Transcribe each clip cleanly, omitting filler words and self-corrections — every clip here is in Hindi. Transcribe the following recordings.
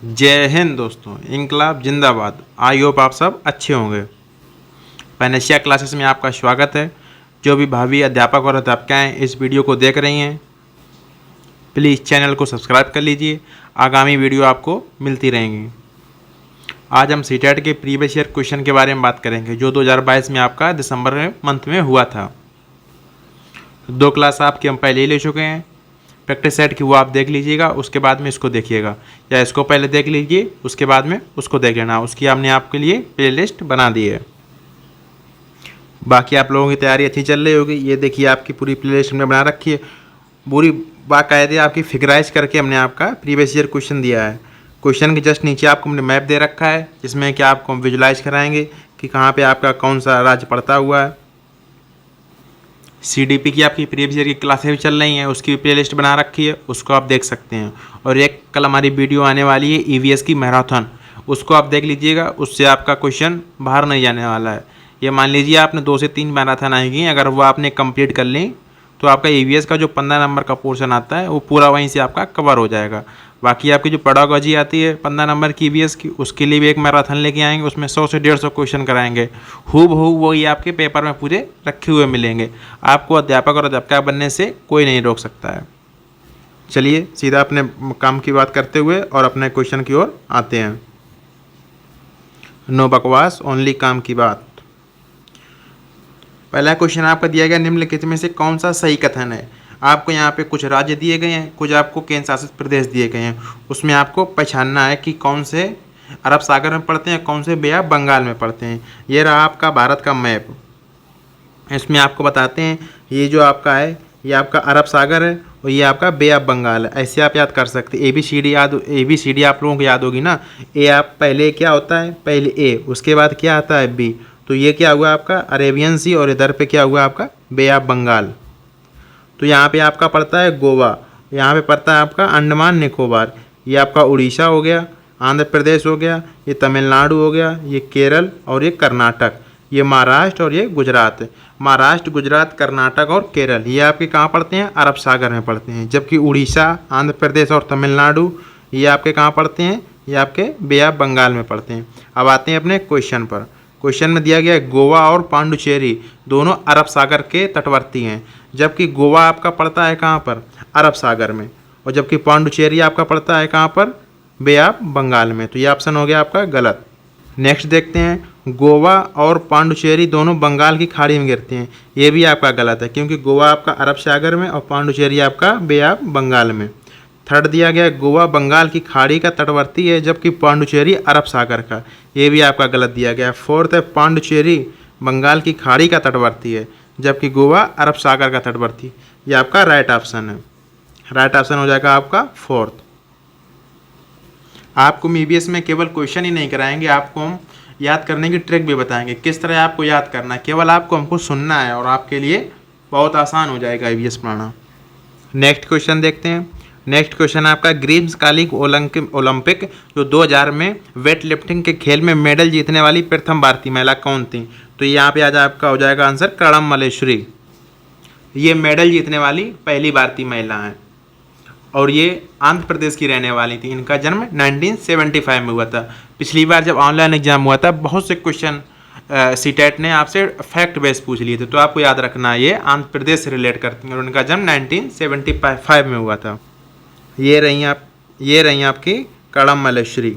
जय हिंद दोस्तों, इनकलाब जिंदाबाद। आई होप आप सब अच्छे होंगे। पैनेशिया क्लासेस में आपका स्वागत है। जो भी भावी अध्यापक और अध्यापिकाएँ इस वीडियो को देख रही हैं, प्लीज़ चैनल को सब्सक्राइब कर लीजिए। आगामी वीडियो आपको मिलती रहेंगी। आज हम सीटेट के प्रीवियस ईयर क्वेश्चन के बारे में बात करेंगे, जो 2022 में आपका दिसंबर मंथ में हुआ था। 2 क्लास आपकी हम पहले ही ले चुके हैं। प्रैक्टिस सेट की वो आप देख लीजिएगा, उसके बाद में इसको देखिएगा, या इसको पहले देख लीजिए उसके बाद में उसको देख लेना। उसकी हमने आपके लिए प्लेलिस्ट बना दी है। बाकी आप लोगों की तैयारी अच्छी चल रही होगी। ये देखिए आपकी पूरी प्लेलिस्ट हमने बना रखी है। पूरी बाकायदे आपकी फिगराइज करके हमने आपका प्रीवियस ईयर क्वेश्चन दिया है। क्वेश्चन के जस्ट नीचे आपको हमने मैप दे रखा है, जिसमें कि आपको विजुलाइज कराएंगे कि कहाँ पर आपका कौन सा राज्य पड़ता हुआ है। CDP की आपकी प्रीवियस ईयर की क्लासें भी चल रही हैं, उसकी भी प्लेलिस्ट बना रखी है, उसको आप देख सकते हैं। और एक कल हमारी वीडियो आने वाली है EVS की मैराथन, उसको आप देख लीजिएगा। उससे आपका क्वेश्चन बाहर नहीं जाने वाला है। ये मान लीजिए आपने 2 से 3 मैराथन आएगी, अगर वो आपने कंप्लीट कर ली तो आपका EVS का जो 15 नंबर का पोर्शन आता है वो पूरा वहीं से आपका कवर हो जाएगा। बाकी आपकी जो पेडागोजी आती है 15 नंबर की EVS की, उसके लिए भी एक मैराथन लेके आएंगे। उसमें 100 से 150 क्वेश्चन कराएंगे। हूबहू वही आपके पेपर में पूरे रखे हुए मिलेंगे। आपको अध्यापक और अध्यापिका बनने से कोई नहीं रोक सकता है। चलिए सीधा अपने काम की बात करते हुए और अपने क्वेश्चन की ओर आते हैं। नो बकवास, ओनली काम की बात। पहला क्वेश्चन आपका दिया गया, निम्नलिखित में से कौन सा सही कथन है। आपको यहाँ पे कुछ राज्य दिए गए हैं, कुछ आपको केंद्र शासित प्रदेश दिए गए हैं। उसमें आपको पहचानना है कि कौन से अरब सागर में पड़ते हैं, कौन से बे ऑफ बंगाल में पड़ते हैं। ये रहा आपका भारत का मैप। इसमें आपको बताते हैं ये जो आपका है ये आपका अरब सागर है और ये आपका बे ऑफ बंगाल है। ऐसे आप याद कर सकते हैं। ABCD आप लोगों को याद होगी ना। ए आप पहले क्या होता है, पहले ए, उसके बाद क्या आता है बी। तो ये क्या हुआ आपका अरेबियन सी, और इधर पे क्या हुआ आपका बे ऑफ बंगाल। तो यहाँ पे आपका पड़ता है गोवा, यहाँ पे पड़ता है आपका अंडमान निकोबार। ये आपका उड़ीसा हो गया, आंध्र प्रदेश हो गया, ये तमिलनाडु हो गया, ये केरल और ये कर्नाटक, ये महाराष्ट्र और ये गुजरात। महाराष्ट्र, गुजरात, कर्नाटक और केरल ये आपके कहाँ पड़ते हैं, अरब सागर में पड़ते हैं। जबकि उड़ीसा, आंध्र प्रदेश और तमिलनाडु ये आपके कहाँ पड़ते हैं, ये आपके बे ऑफ बंगाल में पड़ते हैं। अब आते हैं अपने क्वेश्चन पर। क्वेश्चन में दिया गया है गोवा और पांडुचेरी दोनों अरब सागर के तटवर्ती हैं। जबकि गोवा आपका पड़ता है कहाँ पर, अरब सागर में, और जबकि पांडुचेरी आपका पड़ता है कहाँ पर, बे ऑफ बंगाल में। तो ये ऑप्शन हो गया आपका गलत। नेक्स्ट देखते हैं, गोवा और पांडुचेरी दोनों बंगाल की खाड़ी में गिरते हैं। ये भी आपका गलत है, क्योंकि गोवा आपका अरब सागर में और पांडुचेरी आपका बे ऑफ बंगाल में। थर्ड दिया गया गोवा बंगाल की खाड़ी का तटवर्ती है, जबकि पांडुचेरी अरब सागर का। ये भी आपका गलत दिया गया। फोर्थ है पांडुचेरी बंगाल की खाड़ी का तटवर्ती है, जबकि गोवा अरब सागर का तटवर्ती। ये आपका राइट ऑप्शन है। राइट ऑप्शन हो जाएगा आपका फोर्थ। आपको EVS में केवल क्वेश्चन ही नहीं कराएंगे, आपको हम याद करने की ट्रिक भी बताएंगे, किस तरह आपको याद करना है। केवल आपको हमको सुनना है और आपके लिए बहुत आसान हो जाएगा EVS पढ़ना। नेक्स्ट क्वेश्चन देखते हैं। नेक्स्ट क्वेश्चन आपका ग्रीष्मकालिक ओलंपिक जो 2000 में वेट लिफ्टिंग के खेल में मेडल जीतने वाली प्रथम भारतीय महिला कौन थी। तो यहाँ पे आज आपका हो जाएगा आंसर कर्णम मल्लेश्वरी। ये मेडल जीतने वाली पहली भारतीय महिला हैं और ये आंध्र प्रदेश की रहने वाली थी। इनका जन्म 1975 में हुआ था। पिछली बार जब ऑनलाइन एग्जाम हुआ था बहुत से क्वेश्चन सीटेट ने आपसे फैक्ट बेस पूछ लिए थे, तो आपको याद रखना ये आंध्र प्रदेश से रिलेट करती हैं और उनका जन्म 1975 में हुआ था। ये रही आपकी कर्णम मल्लेश्वरी।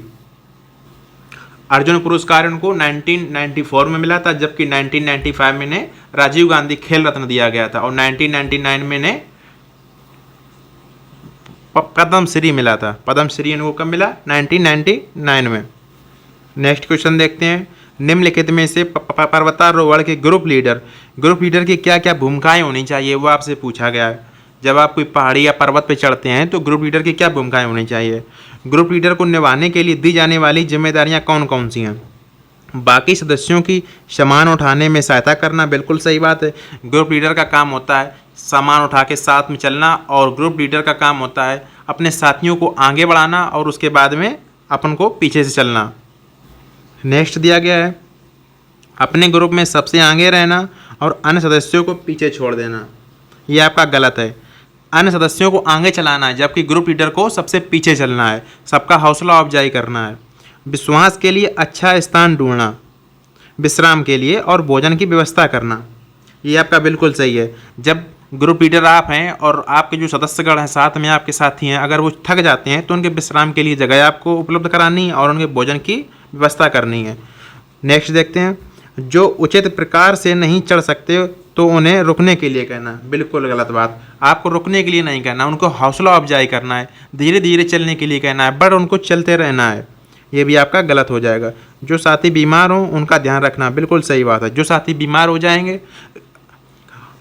अर्जुन पुरस्कार उनको 1994 में मिला था, जबकि 1995 में इन्हें राजीव गांधी खेल रत्न दिया गया था और 1999 में इन्हें पद्मश्री मिला था। पद्मश्री इनको कब मिला, 1999 में। नेक्स्ट क्वेश्चन देखते हैं। निम्नलिखित में से पर्वतारोहण के ग्रुप लीडर की क्या क्या भूमिकाएं होनी चाहिए, वो आपसे पूछा गया है। जब आप कोई पहाड़ी या पर्वत पर चढ़ते हैं तो ग्रुप लीडर की क्या भूमिकाएं होनी चाहिए। ग्रुप लीडर को निभाने के लिए दी जाने वाली जिम्मेदारियां कौन कौन सी हैं। बाकी सदस्यों की सामान उठाने में सहायता करना, बिल्कुल सही बात है। ग्रुप लीडर का काम होता है सामान उठा के साथ में चलना, और ग्रुप लीडर का काम होता है अपने साथियों को आगे बढ़ाना और उसके बाद में अपन को पीछे से चलना। नेक्स्ट दिया गया है अपने ग्रुप में सबसे आगे रहना और अन्य सदस्यों को पीछे छोड़ देना। ये आपका गलत है। अन्य सदस्यों को आगे चलाना है, जबकि ग्रुप लीडर को सबसे पीछे चलना है, सबका हौसला अफजाई करना है। विश्वास के लिए अच्छा स्थान ढूंढना, विश्राम के लिए और भोजन की व्यवस्था करना, ये आपका बिल्कुल सही है। जब ग्रुप लीडर आप हैं और आपके जो सदस्यगण हैं साथ में आपके साथी हैं, अगर वो थक जाते हैं तो उनके विश्राम के लिए जगह आपको उपलब्ध करानी है और उनके भोजन की व्यवस्था करनी है। नेक्स्ट देखते हैं, जो उचित प्रकार से नहीं चढ़ सकते तो उन्हें रुकने के लिए कहना, बिल्कुल गलत बात। आपको रुकने के लिए नहीं कहना, उनको हौसला अफजाई करना है, धीरे धीरे चलने के लिए कहना है, बट उनको चलते रहना है, ये भी आपका गलत हो जाएगा। जो साथी बीमार हो उनका ध्यान रखना, बिल्कुल सही बात है। जो साथी बीमार हो जाएंगे,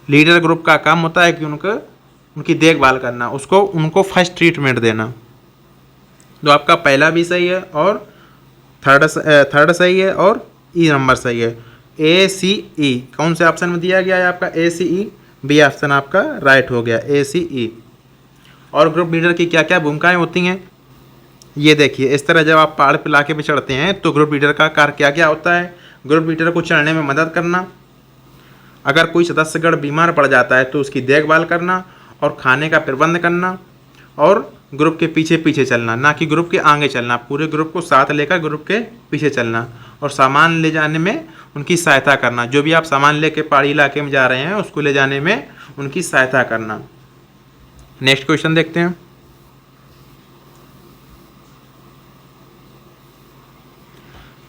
लीडर ग्रुप का काम होता है कि उनकी देखभाल करना, उनको फर्स्ट ट्रीटमेंट देना। तो आपका पहला भी सही है और थर्ड सही है और ई नंबर सही है। ए सी ई कौन से ऑप्शन में दिया गया है आपका? ए सी ई, बी ऑप्शन आपका राइट हो गया, ए सी ई। और ग्रुप लीडर की क्या क्या भूमिकाएं होती हैं, ये देखिए। इस तरह जब आप पहाड़ पे इलाके पे चढ़ते हैं तो ग्रुप लीडर का कार्य क्या क्या होता है? ग्रुप लीडर को चढ़ने में मदद करना, अगर कोई सदस्यगण बीमार पड़ जाता है तो उसकी देखभाल करना और खाने का प्रबंध करना, और ग्रुप के पीछे पीछे चलना, ना कि ग्रुप के आगे चलना, पूरे ग्रुप को साथ लेकर ग्रुप के पीछे चलना, और सामान ले जाने में उनकी सहायता करना। जो भी आप सामान लेके पहाड़ी इलाके में जा रहे हैं उसको ले जाने में उनकी सहायता करना। नेक्स्ट क्वेश्चन देखते हैं।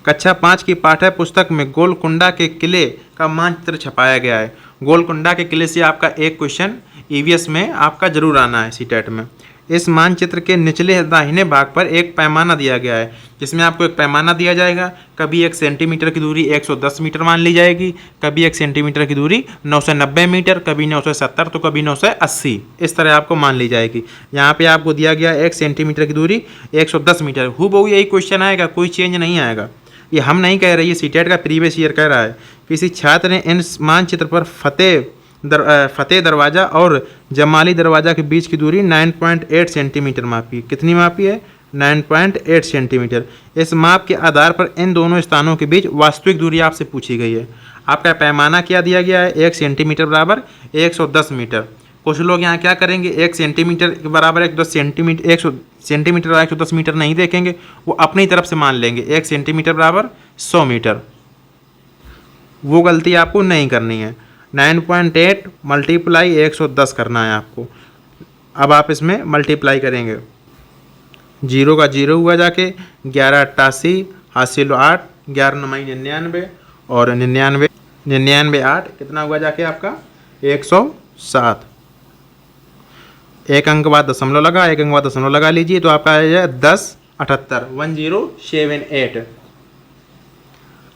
कक्षा 5 की पाठ्य पुस्तक में गोलकुंडा के किले का मानचित्र छपाया गया है। गोलकुंडा के किले से आपका एक क्वेश्चन ईवीएस में आपका जरूर आना है, सीटेट में। इस मानचित्र के निचले दाहिने भाग पर एक पैमाना दिया गया है, जिसमें आपको एक पैमाना दिया जाएगा। कभी 1 सेंटीमीटर की दूरी 110 मीटर मान ली जाएगी, कभी 1 सेंटीमीटर की दूरी 990 मीटर, कभी 970 तो कभी 980, इस तरह आपको मान ली जाएगी। यहाँ पे आपको दिया गया 1 सेंटीमीटर की दूरी 110 मीटर। हूबहू यही क्वेश्चन आएगा, कोई चेंज नहीं आएगा। ये हम नहीं कह रहे, ये सीटेट का प्रीवियस ईयर कह रहा है। किसी छात्र ने इन मानचित्र पर फतेह दरवाज़ा और जमाली दरवाज़ा के बीच की दूरी 9.8 सेंटीमीटर मापी। कितनी मापी है? 9.8 सेंटीमीटर। इस माप के आधार पर इन दोनों स्थानों के बीच वास्तविक दूरी आपसे पूछी गई है। आपका पैमाना क्या दिया गया है? 1 सेंटीमीटर बराबर 110 मीटर। कुछ लोग यहाँ क्या करेंगे, 1 सेंटीमीटर के बराबर 110 सेंटीमीटर 100 सेंटीमीटर और 110 मीटर नहीं देखेंगे, वो अपनी तरफ से मान लेंगे 1 सेंटीमीटर बराबर 100 मीटर। वो गलती आपको नहीं करनी है। 9.8 मल्टीप्लाई 110 करना है आपको। अब आप इसमें मल्टीप्लाई करेंगे, 0 का 0 हुआ जाके 11 88, हासिल 8, 11 9 99 और 99 8 कितना हुआ जाके आपका 107। एक अंक बाद दशमलव लगा, एक अंक बाद दशमलव लगा लीजिए तो आपका आएगा 1078, 1078।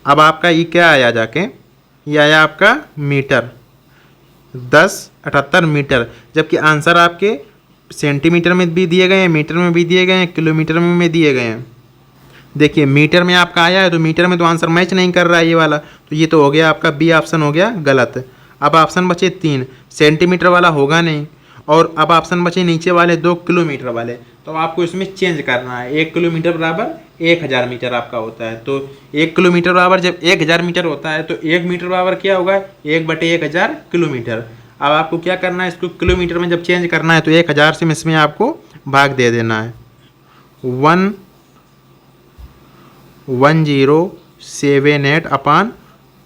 अब आपका ये क्या आया जाके, ये आया आपका मीटर, 1078 मीटर। जबकि आंसर आपके सेंटीमीटर में भी दिए गए हैं, मीटर में भी दिए गए हैं, किलोमीटर में भी दिए गए हैं। देखिए मीटर में आपका आया है तो मीटर में तो आंसर मैच नहीं कर रहा है ये वाला, तो ये तो हो गया आपका बी ऑप्शन हो गया गलत। अब ऑप्शन बचे 3, सेंटीमीटर वाला होगा नहीं, और अब ऑप्शन बचे नीचे वाले 2 किलोमीटर वाले। तो आपको इसमें चेंज करना है। 1 किलोमीटर बराबर 1000 मीटर आपका होता है। तो 1 किलोमीटर बराबर जब 1000 मीटर होता है तो 1 मीटर बराबर क्या होगा? 1/1000 किलोमीटर। अब आपको क्या करना है, इसको किलोमीटर में जब चेंज करना है तो 1000 से इसमें आपको भाग दे देना है। 1078 अपान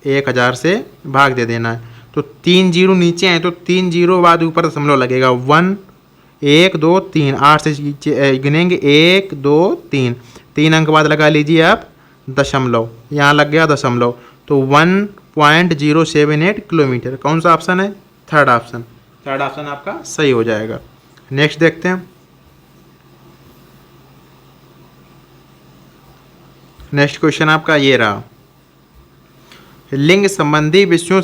1000 से भाग दे देना है। तो 3 जीरो नीचे हैं तो 3 जीरो बाद ऊपर दशमलव लगेगा। 1 1 2 3, 8 से गिनेंगे 1 2 3, 3 अंक बाद लगा लीजिए आप दशमलव, यहाँ लग गया दशमलव। तो 1.078 किलोमीटर। कौन सा ऑप्शन है? Third option. थर्ड ऑप्शन आपका सही हो जाएगा। नेक्स्ट देखते हैं। नेक्स्ट क्वेश्चन आपका ये रहा, लिंग संबंधी विषयों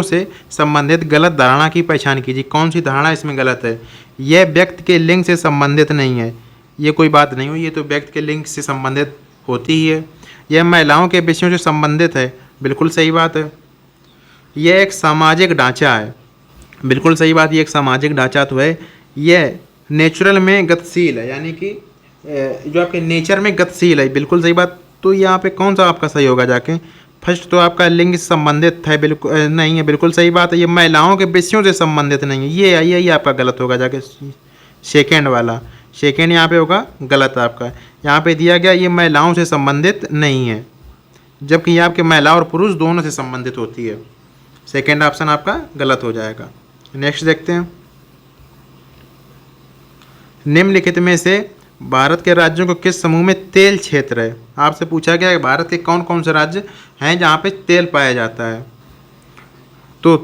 से संबंधित गलत धारणा की पहचान कीजिए। कौन सी धारणा इसमें गलत है? यह व्यक्ति के लिंग से संबंधित नहीं है, ये कोई बात नहीं हुई, ये तो व्यक्ति के लिंग से संबंधित होती ही है। यह महिलाओं के विषयों से संबंधित है, बिल्कुल सही बात है। यह एक सामाजिक ढांचा है, बिल्कुल सही बात, ये एक सामाजिक ढांचा तो है। यह नेचुरल में गतिशील है, यानी कि जो आपके नेचर में गतिशील है, बिल्कुल सही बात। तो यहाँ पे कौन सा आपका सही होगा जाके? फर्स्ट तो आपका लिंग से संबंधित है, बिल्कुल नहीं है, बिल्कुल सही बात है। ये महिलाओं के विषयों से संबंधित नहीं है, ये आपका गलत होगा जाके। सेकेंड वाला, सेकेंड यहाँ पे होगा गलत आपका। यहाँ पे दिया गया ये महिलाओं से संबंधित नहीं है, जबकि ये आपके महिला और पुरुष दोनों से संबंधित होती है। सेकेंड ऑप्शन आपका गलत हो जाएगा। नेक्स्ट देखते हैं, निम्नलिखित में से भारत के राज्यों को किस समूह में तेल क्षेत्र है। आपसे पूछा गया है भारत के कौन कौन से राज्य हैं जहाँ पे तेल पाया जाता है। तो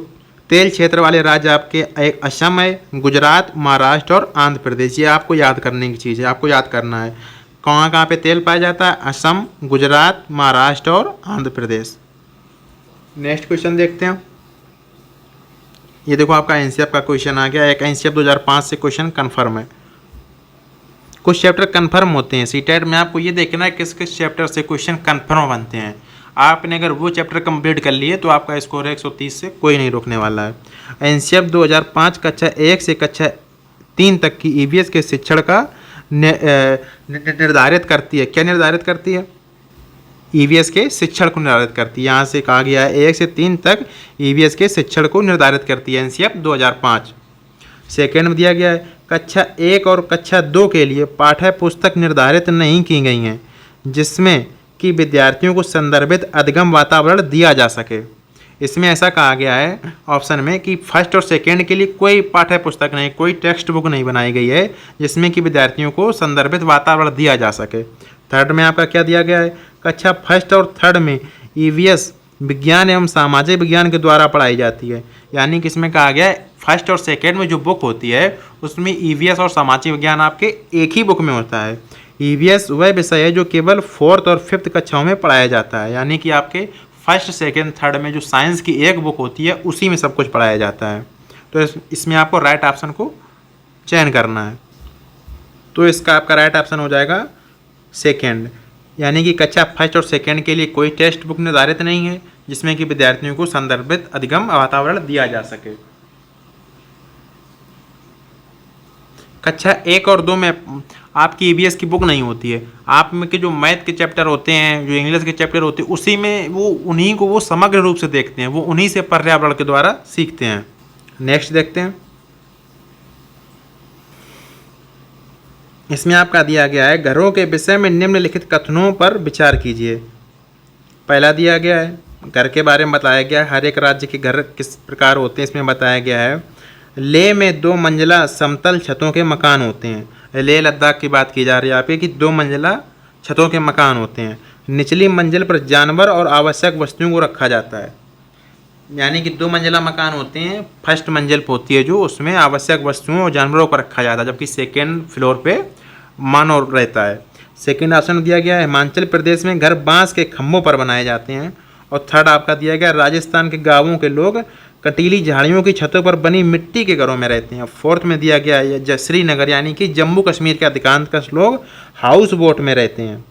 तेल क्षेत्र वाले राज्य आपके एक असम है, गुजरात, महाराष्ट्र और आंध्र प्रदेश। ये आपको याद करने की चीज़ है, आपको याद करना है कहाँ कहाँ पे तेल पाया जाता है। असम, गुजरात, महाराष्ट्र और आंध्र प्रदेश। नेक्स्ट क्वेश्चन देखते हैं। ये देखो आपका एनसीएफ का क्वेश्चन आ गया, एक एनसीएफ 2005 से क्वेश्चन कन्फर्म है। कुछ चैप्टर कन्फर्म होते हैं सीटेट में, आपको ये देखना है किस किस चैप्टर से क्वेश्चन कन्फर्म बनते हैं। आपने अगर वो चैप्टर कंप्लीट कर लिए तो आपका स्कोर 130 से कोई नहीं रोकने वाला है। एनसीएफ 2005 कक्षा 1 से कक्षा 3 तक की ईवीएस के शिक्षण का निर्धारित करती है। क्या निर्धारित करती है? ईवीएस के शिक्षण को निर्धारित करती है। यहाँ से कहा गया है 1 से 3 तक ईवीएस के शिक्षण को निर्धारित करती है एनसीएफ 2005। सेकेंड में दिया गया है कक्षा 1 और कक्षा 2 के लिए पाठ्य पुस्तक निर्धारित नहीं की गई हैं जिसमें कि विद्यार्थियों को संदर्भित अधिगम वातावरण दिया जा सके। इसमें ऐसा कहा गया है ऑप्शन में कि फर्स्ट और सेकेंड के लिए कोई पाठ्य पुस्तक नहीं, कोई टेक्स्ट बुक नहीं बनाई गई है जिसमें कि विद्यार्थियों को संदर्भित वातावरण दिया जा सके। थर्ड में आपका क्या दिया गया है, कक्षा फर्स्ट और थर्ड में ईवीएस विज्ञान एवं सामाजिक विज्ञान के द्वारा पढ़ाई जाती है। यानी कि इसमें कहा गया है फर्स्ट और सेकेंड में जो बुक होती है उसमें ईवीएस और सामाजिक विज्ञान आपके एक ही बुक में होता है। ईवीएस वह विषय है जो केवल 4th और 5th कक्षाओं में पढ़ाया जाता है। यानी कि आपके फर्स्ट, सेकेंड, थर्ड में जो साइंस की एक बुक होती है उसी में सब कुछ पढ़ाया जाता है। तो इसमें आपको राइट ऑप्शन को चयन करना है। तो इसका आपका राइट ऑप्शन हो जाएगा सेकेंड, यानी कि कक्षा फर्स्ट और सेकेंड के लिए कोई टेक्स्ट बुक निर्धारित नहीं है जिसमें कि विद्यार्थियों को संदर्भित अधिगम वातावरण दिया जा सके। कक्षा 1 और 2 में आपकी ईवीएस की बुक नहीं होती है। आप में के जो मैथ के चैप्टर होते हैं, जो इंग्लिश के चैप्टर होते हैं, उसी में वो उन्हीं को वो समग्र रूप से देखते हैं, वो उन्हीं से पर्यावरण के द्वारा सीखते हैं। नेक्स्ट देखते हैं, इसमें आपका दिया गया है घरों के विषय में निम्नलिखित कथनों पर विचार कीजिए। पहला दिया गया है घर के बारे में बताया गया है, हर एक राज्य के घर किस प्रकार होते हैं इसमें बताया गया है। लेह में 2 मंजिला समतल छतों के मकान होते हैं। लेह लद्दाख की बात की जा रही है यहाँ पे कि 2 मंजिला छतों के मकान होते हैं। निचली मंजिल पर जानवर और आवश्यक वस्तुओं को रखा जाता है। यानी कि 2 मंजिला मकान होते हैं, फर्स्ट मंजिल होती है जो उसमें आवश्यक वस्तुओं और जानवरों को रखा जाता है, जबकि सेकेंड फ्लोर पे मानव रहता है। सेकेंड ऑप्शन दिया गया है हिमाचल प्रदेश में घर बांस के खंभों पर बनाए जाते हैं। और थर्ड आपका दिया गया राजस्थान के गांवों के लोग कटीली झाड़ियों की छतों पर बनी मिट्टी के घरों में रहते हैं। फोर्थ में दिया गया है श्रीनगर यानी कि जम्मू कश्मीर के अधिकांश लोग हाउस बोट में रहते हैं।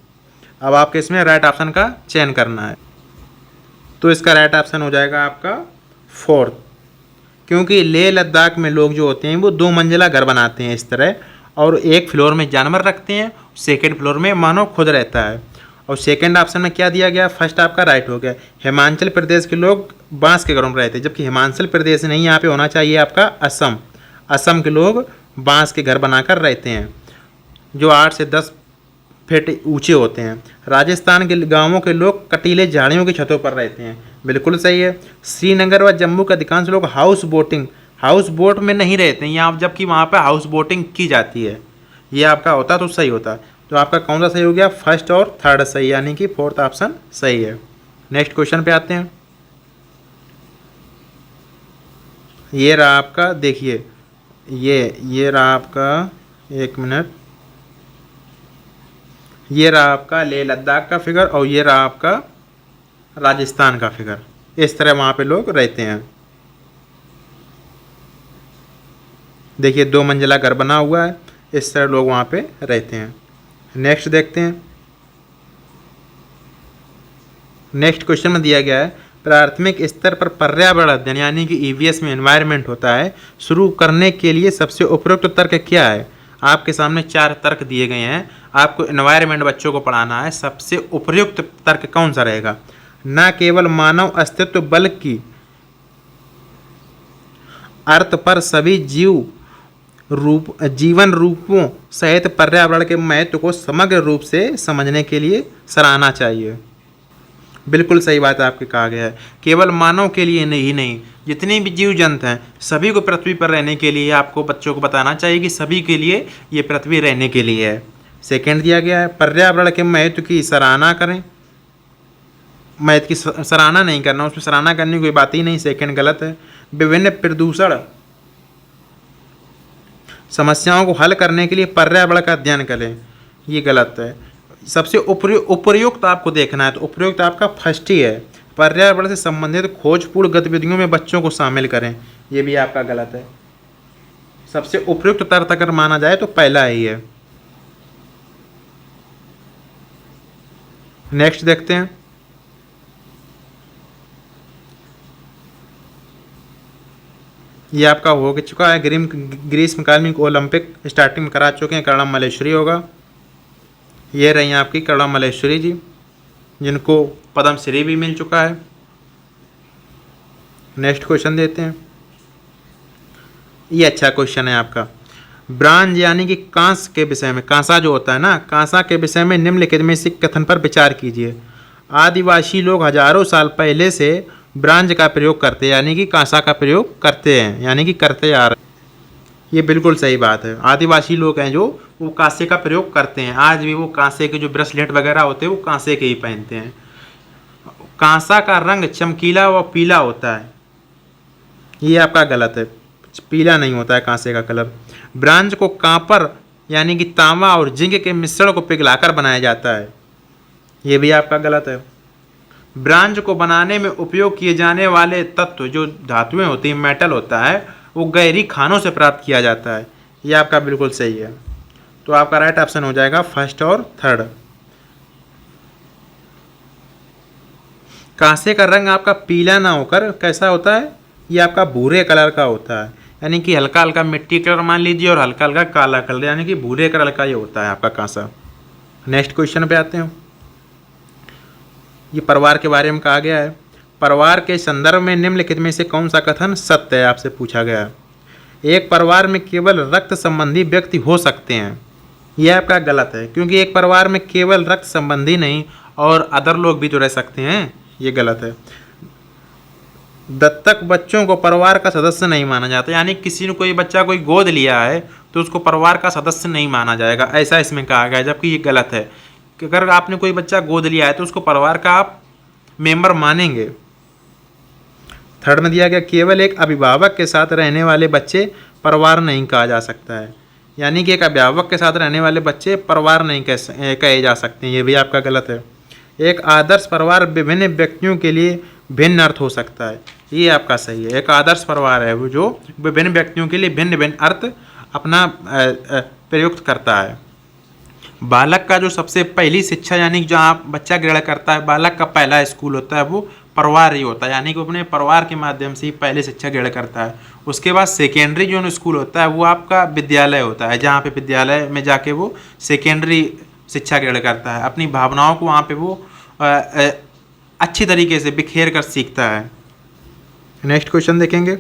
अब आपके इसमें राइट ऑप्शन का चयन करना है। तो इसका राइट ऑप्शन हो जाएगा आपका फोर्थ, क्योंकि लेह लद्दाख में लोग जो होते हैं वो 2 मंजिला घर बनाते हैं इस तरह, और एक फ्लोर में जानवर रखते हैं, सेकेंड फ्लोर में मानव खुद रहता है। और सेकंड ऑप्शन में क्या दिया गया, फर्स्ट आपका राइट हो गया। हिमाचल प्रदेश के लोग बांस के घरों में रहते हैं, जबकि हिमाचल प्रदेश नहीं, यहाँ पे होना चाहिए आपका असम। असम के लोग बांस के घर बनाकर रहते हैं जो 8 से 10 फीट ऊंचे होते हैं। राजस्थान के गांवों के लोग कटीले झाड़ियों की छतों पर रहते हैं, बिल्कुल सही है। श्रीनगर व जम्मू के अधिकांश लोग हाउस बोट में नहीं रहते हैं यहाँ, जबकि वहाँ पर हाउस बोटिंग की जाती है। ये आपका होता तो सही होता। तो आपका कौन सा सही हो गया, फर्स्ट और थर्ड सही, यानी कि फोर्थ ऑप्शन सही है। नेक्स्ट क्वेश्चन पे आते हैं। ये रहा आपका, देखिए ये रहा आपका, एक मिनट, ये रहा आपका लेह लद्दाख का फिगर और ये रहा आपका राजस्थान का फिगर। इस तरह वहाँ पे लोग रहते हैं। देखिए 2 मंजिला घर बना हुआ है, इस तरह लोग वहाँ पे रहते हैं। नेक्स्ट देखते हैं। नेक्स्ट क्वेश्चन में दिया गया है प्राथमिक स्तर पर पर्यावरण अध्ययन यानी कि ईवीएस में एनवायरनमेंट होता है, शुरू करने के लिए सबसे उपयुक्त तर्क क्या है। आपके सामने 4 तर्क दिए गए हैं, आपको एनवायरनमेंट बच्चों को पढ़ाना है, सबसे उपयुक्त तर्क कौन सा रहेगा। न केवल मानव अस्तित्व बल्कि अर्थ पर सभी जीवन रूपों सहित पर्यावरण के महत्व को समग्र रूप से समझने के लिए सराहना चाहिए। बिल्कुल सही बात आपके कहा गया है। केवल मानव के लिए नहीं, जितने भी जीव जंतु हैं सभी को पृथ्वी पर रहने के लिए आपको बच्चों को बताना चाहिए कि सभी के लिए ये पृथ्वी रहने के लिए है। सेकंड दिया गया है, पर्यावरण के महत्व की सराहना करें। महत्व की सराहना नहीं करना, उसमें सराहना करने की कोई बात ही नहीं, सेकंड गलत है। विभिन्न प्रदूषण समस्याओं को हल करने के लिए पर्यावरण का अध्ययन करें, ये गलत है। सबसे उपयुक्त आपको देखना है, तो उपयुक्त आपका फर्स्ट ही है। पर्यावरण से संबंधित खोजपूर्ण गतिविधियों में बच्चों को शामिल करें, ये भी आपका गलत है। सबसे उपयुक्त तर्क अगर माना जाए तो पहला ही है। नेक्स्ट देखते हैं। ये आपका हो चुका है। ग्रीष्मकाल में ओलंपिक स्टार्टिंग में करा चुके हैं, करुणा मल्लेश्वरी होगा। ये रही आपकी करुणा मल्लेश्वरी जी, जिनको पद्म श्री भी मिल चुका है। नेक्स्ट क्वेश्चन देते हैं। ये अच्छा क्वेश्चन है आपका। ब्रांज यानी कि कांस के विषय में, कांसा जो होता है ना, कांसा के विषय में निम्नलिखित में से कथन पर विचार कीजिए। आदिवासी लोग हजारों साल पहले से ब्रांज का प्रयोग करते हैं, यानी कि कांसा का प्रयोग करते हैं, यानी कि करते आ रहे हैं। ये बिल्कुल सही बात है। आदिवासी लोग हैं जो वो कांसे का प्रयोग करते हैं। आज भी वो कांसे के जो ब्रेसलेट वगैरह होते हैं वो कांसे के ही पहनते हैं। कांसा का रंग चमकीला व पीला होता है, ये आपका गलत है। पीला नहीं होता है कांसे का कलर। ब्रांज को कांपर यानी कि तांबा और जिंक के मिश्रण को पिघलाकर बनाया जाता है, ये भी आपका गलत है। ब्रांज को बनाने में उपयोग किए जाने वाले तत्व जो धातुएं होती हैं, मेटल होता है, वो गहरी खानों से प्राप्त किया जाता है, ये आपका बिल्कुल सही है। तो आपका राइट ऑप्शन हो जाएगा फर्स्ट और थर्ड। कांसे का रंग आपका पीला ना होकर कैसा होता है, ये आपका भूरे कलर का होता है, यानी कि हल्का हल्का मिट्टी कलर मान लीजिए और हल्का हल्का काला कलर, यानी कि भूरे कलर का ये होता है आपका कांसा। नेक्स्ट क्वेश्चन पे आते हैं। ये परिवार के बारे में कहा गया है। परिवार के संदर्भ में निम्नलिखित में से कौन सा कथन सत्य है, आपसे पूछा गया है। एक परिवार में केवल रक्त संबंधी व्यक्ति हो सकते हैं, यह आपका गलत है, क्योंकि एक परिवार में केवल रक्त संबंधी नहीं और अदर लोग भी तो रह सकते हैं, ये गलत है। दत्तक बच्चों को परिवार का सदस्य नहीं माना जाता, यानी किसी ने कोई बच्चा कोई गोद लिया है तो उसको परिवार का सदस्य नहीं माना जाएगा, ऐसा इसमें कहा गया है, जबकि ये गलत है कि अगर आपने कोई बच्चा गोद लिया है तो उसको परिवार का आप मेंबर मानेंगे। थर्ड में दिया गया, केवल एक अभिभावक के साथ रहने वाले बच्चे परिवार नहीं कहा जा सकता है, यानी कि एक अभिभावक के साथ रहने वाले बच्चे परिवार नहीं कहे जा सकते, ये भी आपका गलत है। एक आदर्श परिवार विभिन्न व्यक्तियों के लिए भिन्न अर्थ हो सकता है, ये आपका सही है। एक आदर्श परिवार है वो जो विभिन्न व्यक्तियों के लिए भिन्न भिन्न अर्थ अपना प्रयुक्त करता है। बालक का जो सबसे पहली शिक्षा यानी कि जहाँ बच्चा ग्रहण करता है, बालक का पहला स्कूल होता है वो परिवार ही होता है, यानी कि अपने परिवार के माध्यम से ही पहले शिक्षा ग्रहण करता है। उसके बाद सेकेंडरी जो स्कूल होता है वो आपका विद्यालय होता है, जहाँ पे विद्यालय में जाके वो सेकेंडरी शिक्षा ग्रहण करता है, अपनी भावनाओं को वहाँ पे वो अच्छी तरीके से बिखेर कर सीखता है। नेक्स्ट क्वेश्चन देखेंगे।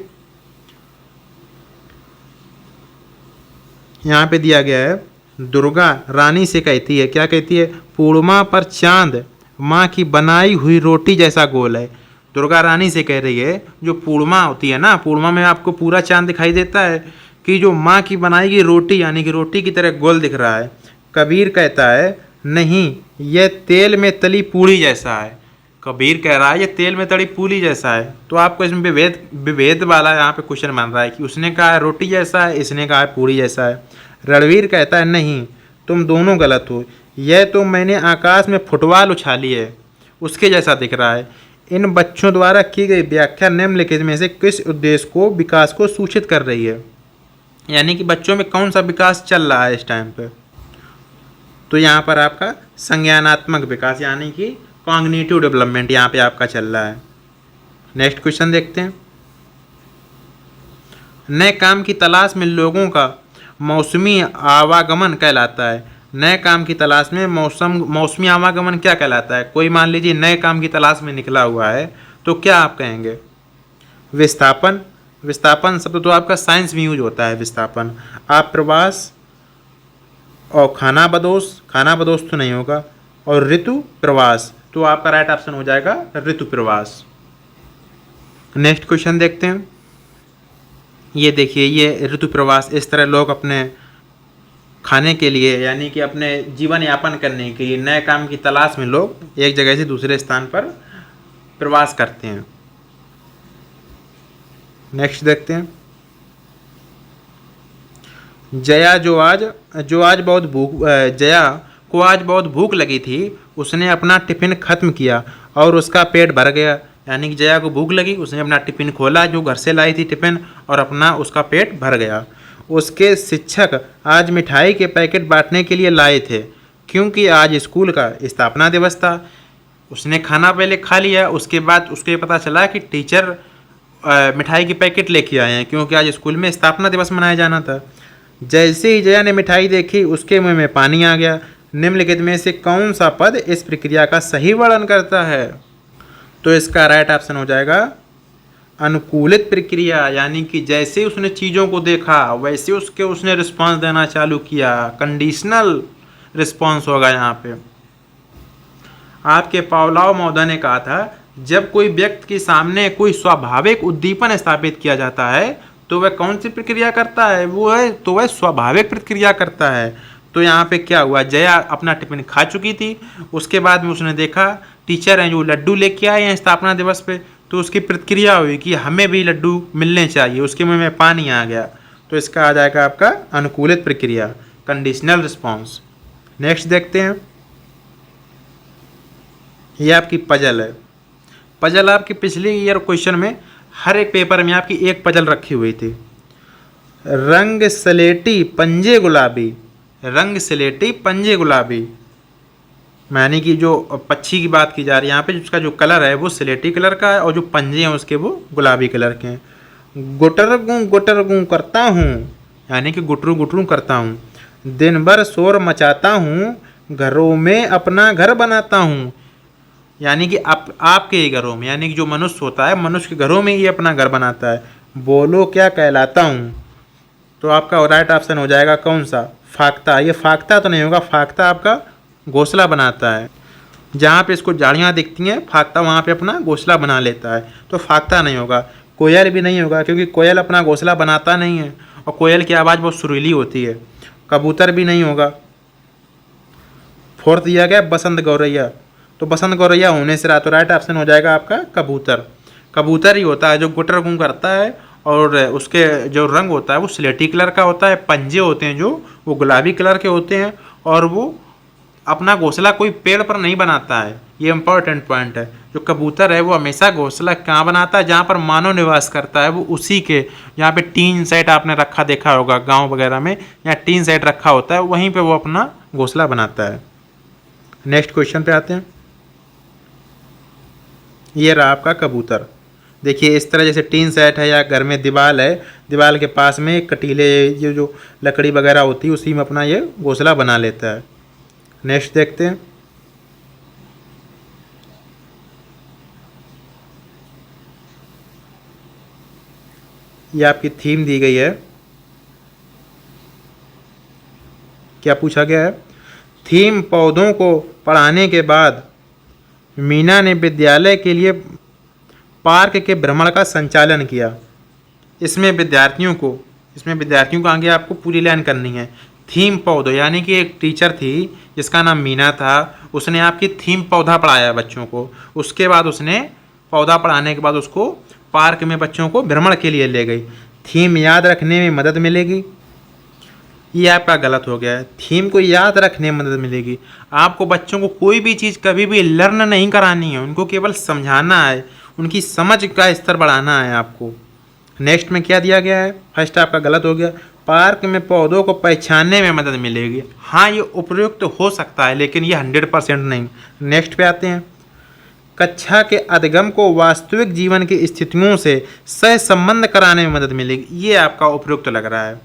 यहाँ पे दिया गया है, दुर्गा रानी से कहती है, क्या कहती है, पूर्णिमा पर चांद माँ की बनाई हुई रोटी जैसा गोल है। दुर्गा रानी से कह रही है, जो पूर्णिमा होती है ना, पूर्णिमा में आपको पूरा चांद दिखाई देता है कि जो माँ की बनाई गई रोटी यानी कि रोटी की तरह गोल दिख रहा है। कबीर कहता है नहीं, यह तेल में तली पूड़ी जैसा है। कबीर कह रहा है ये तेल में तली पूड़ी जैसा है, तो आपको इसमें विभेद वाला यहाँ पे क्वेश्चन बन रहा है कि उसने कहा है रोटी जैसा है, इसने कहा है पूड़ी जैसा है। रणवीर कहता है नहीं, तुम दोनों गलत हो, यह तो मैंने आकाश में फुटबॉल उछाली है उसके जैसा दिख रहा है। इन बच्चों द्वारा की गई व्याख्या निम्नलिखित में से किस उद्देश्य को विकास को सूचित कर रही है, यानी कि बच्चों में कौन सा विकास चल रहा है इस टाइम पे। तो यहाँ पर आपका संज्ञानात्मक विकास यानी कि कॉग्निटिव डेवलपमेंट यहाँ पे आपका चल रहा है। नेक्स्ट क्वेश्चन देखते हैं। नए काम की तलाश में लोगों का मौसमी आवागमन कहलाता है। नए काम की तलाश में मौसमी आवागमन क्या कहलाता है? कोई मान लीजिए नए काम की तलाश में निकला हुआ है तो क्या आप कहेंगे? विस्थापन। विस्थापन शब्द तो आपका साइंस में यूज होता है, विस्थापन। आप प्रवास और खानाबदोश, खानाबदोश तो नहीं होगा, और ऋतु प्रवास, तो आपका राइट ऑप्शन हो जाएगा ऋतु प्रवास। नेक्स्ट क्वेश्चन देखते हैं। ये देखिए, ये ऋतु प्रवास, इस तरह लोग अपने खाने के लिए यानी कि अपने जीवन यापन करने के लिए नए काम की तलाश में लोग एक जगह से दूसरे स्थान पर प्रवास करते हैं। नेक्स्ट देखते हैं। जया को आज बहुत भूख लगी थी, उसने अपना टिफिन खत्म किया और उसका पेट भर गया। यानी कि जया को भूख लगी, उसने अपना टिफिन खोला जो घर से लाई थी टिफिन, और उसका पेट भर गया। उसके शिक्षक आज मिठाई के पैकेट बांटने के लिए लाए थे क्योंकि आज स्कूल का स्थापना दिवस था। उसने खाना पहले खा लिया, उसके बाद उसको पता चला कि टीचर मिठाई के पैकेट लेके आए हैं क्योंकि आज स्कूल में स्थापना दिवस मनाया जाना था। जैसे ही जया ने मिठाई देखी उसके मुंह में पानी आ गया। निम्नलिखित में से कौन सा पद इस प्रक्रिया का सही वर्णन करता है? तो इसका राइट ऑप्शन हो जाएगा अनुकूलित प्रक्रिया। यानी कि जैसे उसने चीज़ों को देखा वैसे उसने रिस्पांस देना चालू किया, कंडीशनल रिस्पांस होगा यहाँ पे। आपके पावलोव महोदय ने कहा था जब कोई व्यक्ति के सामने कोई स्वाभाविक उद्दीपन स्थापित किया जाता है तो वह कौन सी प्रक्रिया करता है? वह स्वाभाविक प्रक्रिया करता है। तो यहाँ पे क्या हुआ, जया अपना टिफिन खा चुकी थी, उसके बाद में उसने देखा टीचर हैं जो लड्डू लेके आए हैं स्थापना दिवस पे, तो उसकी प्रतिक्रिया हुई कि हमें भी लड्डू मिलने चाहिए, उसके मुंह में पानी आ गया। तो इसका आ जाएगा आपका अनुकूलित प्रक्रिया, कंडीशनल रिस्पॉन्स। नेक्स्ट देखते हैं। ये आपकी पजल है। पजल आपकी पिछले ईयर क्वेश्चन में हर एक पेपर में आपकी एक पजल रखी हुई थी। रंग स्लेटी पंजे गुलाबी, रंग स्लेटी पंजे गुलाबी, यानी कि जो पक्षी की बात की जा रही है यहाँ पे, जिसका जो कलर है वो स्लेटी कलर का है और जो पंजे हैं उसके वो गुलाबी कलर के हैं। गुटर गूँ करता हूँ, यानी कि गुटरू गुटरू करता हूँ। दिन भर शोर मचाता हूँ, घरों में अपना घर बनाता हूँ, यानी कि आपके ही घरों में, यानी कि जो मनुष्य होता है मनुष्य के घरों में ही अपना घर बनाता है। बोलो क्या कहलाता हूँ, तो आपका राइट ऑप्शन हो जाएगा कौन सा? फाख्ता। ये फाख्ता तो नहीं होगा, फाख्ता आपका घोंसला बनाता है। जहाँ पे इसको झाड़ियाँ दिखती हैं फाख्ता वहाँ पे अपना घोंसला बना लेता है, तो फाख्ता नहीं होगा। कोयल भी नहीं होगा क्योंकि कोयल अपना घोंसला बनाता नहीं है और कोयल की आवाज़ बहुत सुरीली होती है। कबूतर भी नहीं होगा। फोर्थ दिया गया बसंत गौरैया, तो बसंत गौरैया होने से तो राइट ऑप्शन हो जाएगा आपका कबूतर। कबूतर ही होता है जो गुटर गुं करता है और उसके जो रंग होता है वो स्लेटी कलर का होता है, पंजे होते हैं जो वो गुलाबी कलर के होते हैं, और वो अपना घोंसला कोई पेड़ पर नहीं बनाता है। ये इंपॉर्टेंट पॉइंट है। जो कबूतर है वो हमेशा घोंसला कहाँ बनाता है? जहाँ पर मानव निवास करता है, वो उसी के, जहाँ पे टीन सेट आपने रखा देखा होगा गांव वगैरह में, यहाँ टीन सेट रखा होता है, वहीं पे वो अपना घोंसला बनाता है। नेक्स्ट क्वेश्चन पे आते हैं। ये रहा आपका कबूतर। देखिए इस तरह जैसे टीन सेट है या घर में दीवार है, दीवार के पास में कटीले ये जो लकड़ी वगैरह होती है उसी में अपना ये घोंसला बना लेता है। नेक्स्ट देखते हैं। ये आपकी थीम दी गई है। क्या पूछा गया है? थीम पौधों को पढ़ाने के बाद मीना ने विद्यालय के लिए पार्क के भ्रमण का संचालन किया। इसमें विद्यार्थियों को आगे आपको पूरी लाइन करनी है। थीम पौधों, यानी कि एक टीचर थी जिसका नाम मीना था, उसने आपकी थीम पौधा पढ़ाया बच्चों को। उसके बाद उसने पौधा पढ़ाने के बाद उसको पार्क में बच्चों को भ्रमण के लिए ले गई। थीम याद रखने में मदद मिलेगी, ये आपका गलत हो गया है। थीम को याद रखने में मदद मिलेगी। आपको बच्चों को कोई भी चीज़ कभी भी लर्न नहीं करानी है, उनको केवल समझाना है, उनकी समझ का स्तर बढ़ाना है आपको। नेक्स्ट में क्या दिया गया है? फर्स्ट आपका गलत हो गया। पार्क में पौधों को पहचानने में मदद मिलेगी। हाँ, ये उपयुक्त हो सकता है लेकिन ये 100% नहीं। नेक्स्ट पे आते हैं। कक्षा के अधिगम को वास्तविक जीवन की स्थितियों से सहसंबंध कराने में मदद मिलेगी। ये आपका उपयुक्त लग रहा है,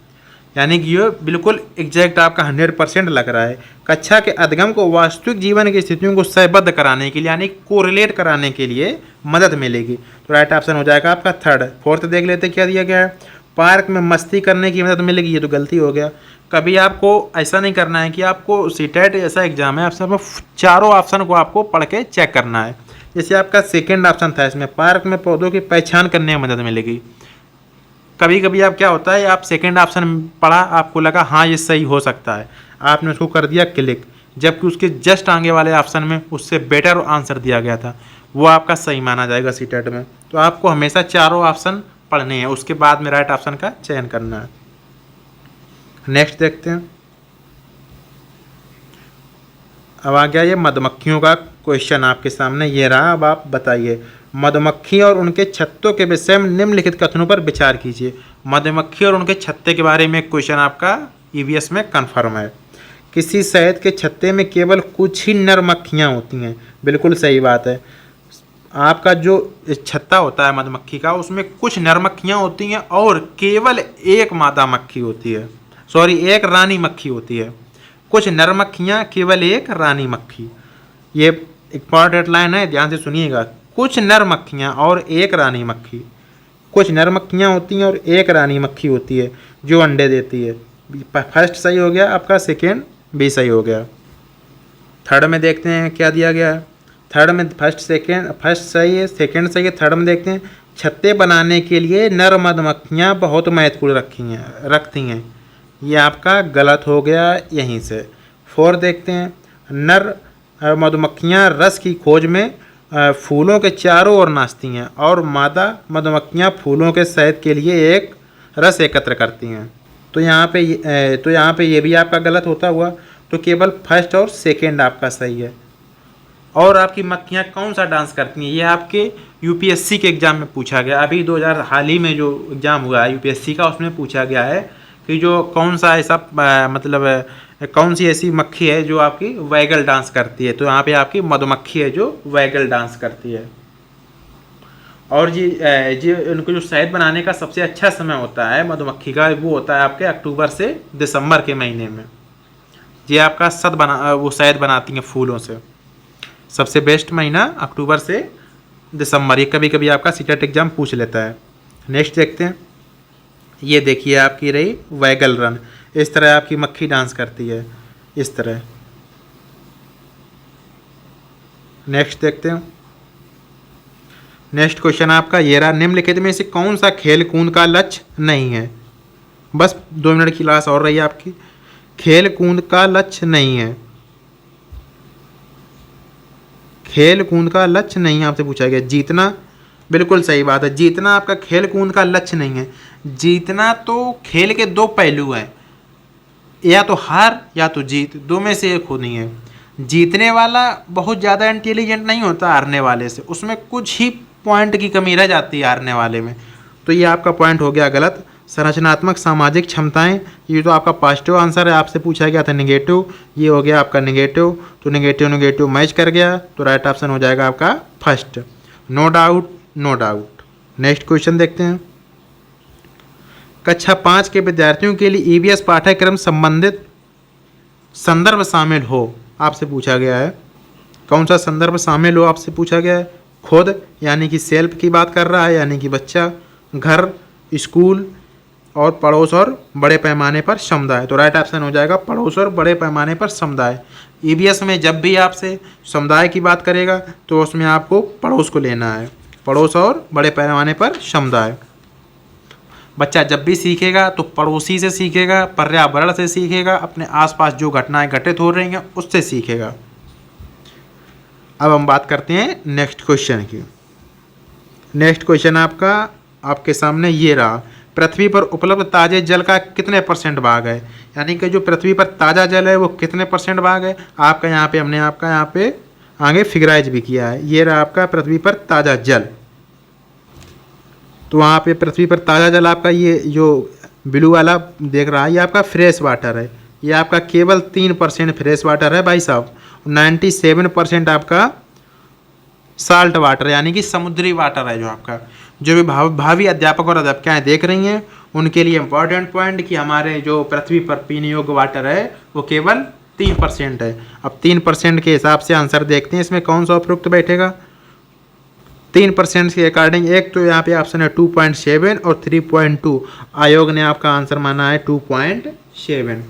यानी कि ये बिल्कुल एग्जैक्ट आपका 100% लग रहा है। कक्षा के अधिगम को वास्तविक जीवन की स्थितियों को सहबद्ध कराने के लिए यानी कोरिलेट कराने के लिए मदद मिलेगी। तो राइट ऑप्शन हो जाएगा आपका थर्ड। फोर्थ देख लेते हैं क्या दिया गया है, पार्क में मस्ती करने की मदद मिलेगी। ये तो गलती हो गया। कभी आपको ऐसा नहीं करना है कि आपको सीटेट ऐसा एग्जाम है आपसे चारों ऑप्शन को आपको पढ़ के चेक करना है। जैसे आपका सेकेंड ऑप्शन था, इसमें पार्क में पौधों की पहचान करने में मदद मिलेगी। कभी कभी आप क्या होता है, आप सेकेंड ऑप्शन पढ़ा, आपको लगा हाँ ये सही हो सकता है, आपने उसको कर दिया क्लिक, जबकि उसके जस्ट आगे वाले ऑप्शन में उससे बेटर आंसर दिया गया था, वो आपका सही माना जाएगा सीटेट में। तो आपको हमेशा चारों ऑप्शन पढ़ने हैं, उसके बाद में राइट ऑप्शन का चयन करना है। नेक्स्ट देखते हैं। अब आ गया ये मधुमक्खियों का क्वेश्चन आपके सामने, ये रहा। अब आप बताइए, मधुमक्खी और उनके छत्तों के विषय में निम्नलिखित कथनों पर विचार कीजिए। मधुमक्खी और उनके छत्ते के बारे में क्वेश्चन आपका ईवीएस में कन्फर्म है। किसी शहद के छत्ते में केवल कुछ ही नर मक्खियाँ होती हैं, बिल्कुल सही बात है। आपका जो छत्ता होता है मधुमक्खी का, उसमें कुछ नर मक्खियाँ होती हैं और केवल एक मादा मक्खी होती है, सॉरी एक रानी मक्खी होती है। कुछ नर मक्खियाँ, केवल एक रानी मक्खी। ये इंपॉर्टेंट लाइन है, ध्यान से सुनिएगा। कुछ नर मक्खियाँ और एक रानी मक्खी। कुछ नर मक्खियाँ होती हैं और एक रानी मक्खी होती है जो अंडे देती है। फर्स्ट सही हो गया आपका, सेकेंड भी सही हो गया। थर्ड में देखते हैं क्या दिया गया है। थर्ड में फर्स्ट सही है, सेकेंड सही है। थर्ड में देखते हैं, छत्ते बनाने के लिए नर मधुमक्खियाँ बहुत महत्वपूर्ण रखती हैं। ये आपका गलत हो गया यहीं से। फोर्थ देखते हैं, नर मधुमक्खियाँ रस की खोज में फूलों के चारों ओर नाचती हैं और मादा मधुमक्खियाँ फूलों के शहद के लिए एक रस एकत्र करती हैं। तो यहाँ पे ये भी आपका गलत होता हुआ। तो केवल फर्स्ट और सेकेंड आपका सही है। और आपकी मक्खियाँ कौन सा डांस करती हैं, ये आपके यूपीएससी के एग्ज़ाम में पूछा गया। अभी 2000 हाल ही में जो एग्ज़ाम हुआ है यूपीएससी का, उसमें पूछा गया है कि जो कौन सा ऐसा मतलब कौन सी ऐसी मक्खी है जो आपकी वैगल डांस करती है। तो यहाँ पे आपकी मधुमक्खी है जो वैगल डांस करती है। और जी उनको जो शहद बनाने का सबसे अच्छा समय होता है मधुमक्खी का, वो होता है आपके अक्टूबर से दिसंबर के महीने में। ये आपका वो शहद बनाती हैं फूलों से। सबसे बेस्ट महीना अक्टूबर से दिसंबर। ये कभी कभी आपका सीटेट एग्जाम पूछ लेता है। नेक्स्ट देखते हैं। ये देखिए आपकी रही वैगल रन। इस तरह आपकी मक्खी डांस करती है, इस तरह। नेक्स्ट देखते हैं। नेक्स्ट क्वेश्चन आपका ये रहा, निम्नलिखित में से कौन सा खेल कूद का लक्ष्य नहीं है। बस 2 मिनट की क्लास और रही है आपकी। खेल कूद का लक्ष्य नहीं है, खेल कूद का लक्ष्य नहीं है आपसे पूछा गया। जीतना, बिल्कुल सही बात है। जीतना आपका खेल कूद का लक्ष्य नहीं है। जीतना तो खेल के 2 पहलू हैं, या तो हार या तो जीत, 2 में से एक होनी है। जीतने वाला बहुत ज़्यादा इंटेलिजेंट नहीं होता हारने वाले से, उसमें कुछ ही पॉइंट की कमी रह जाती है हारने वाले में। तो ये आपका पॉइंट हो गया गलत। संरचनात्मक सामाजिक क्षमताएं, ये तो आपका पॉजिटिव आंसर है, आपसे पूछा गया था नेगेटिव, ये हो गया आपका नेगेटिव। तो नेगेटिव मैच कर गया, तो राइट ऑप्शन हो जाएगा आपका first. No doubt, no doubt. Next question देखते हैं। कक्षा 5 के विद्यार्थियों के लिए ईवीएस पाठ्यक्रम संबंधित संदर्भ शामिल हो, आपसे पूछा गया है। कौन सा संदर्भ शामिल हो आपसे पूछा गया है। खुद यानी कि सेल्फ की बात कर रहा है, यानी कि बच्चा, घर, स्कूल और पड़ोस और बड़े पैमाने पर समुदाय। तो राइट ऑप्शन हो जाएगा पड़ोस और बड़े पैमाने पर समुदाय। ईवीएस में जब भी आपसे समुदाय की बात करेगा तो उसमें आपको पड़ोस को लेना है, पड़ोस और बड़े पैमाने पर समुदाय। बच्चा जब भी सीखेगा तो पड़ोसी से सीखेगा, पर्यावरण से सीखेगा, अपने आसपास जो घटनाएं घटित हो रही हैं उससे सीखेगा। अब हम बात करते हैं नेक्स्ट क्वेश्चन की। नेक्स्ट क्वेश्चन आपके सामने ये रहा, पृथ्वी पर उपलब्ध ताजे जल का कितने % भाग है। यानी कि जो पृथ्वी पर ताज़ा जल है वो कितने % भाग है। आपका यहाँ पे हमने आपका यहाँ पे आगे फिगराइज भी किया है। ये रहा आपका पृथ्वी पर ताज़ा जल। तो वहाँ पे पृथ्वी पर ताज़ा जल आपका ये जो ब्लू वाला देख रहा है, ये आपका फ्रेश वाटर है। ये आपका केवल 3% फ्रेश वाटर है भाई साहब। 97% आपका साल्ट वाटर यानी कि समुद्री वाटर है जो आपका। जो भी भावी अध्यापक और अध्यापिकाएं देख रही हैं उनके लिए इम्पोर्टेंट पॉइंट कि हमारे जो पृथ्वी पर पीने योग्य वाटर है वो केवल 3% है। अब 3% के हिसाब से आंसर देखते हैं इसमें कौन सा उपयुक्त बैठेगा। 3% के अकॉर्डिंग एक तो यहाँ पे ऑप्शन है 2.7 और 3.2। आयोग ने आपका आंसर माना है 2.7।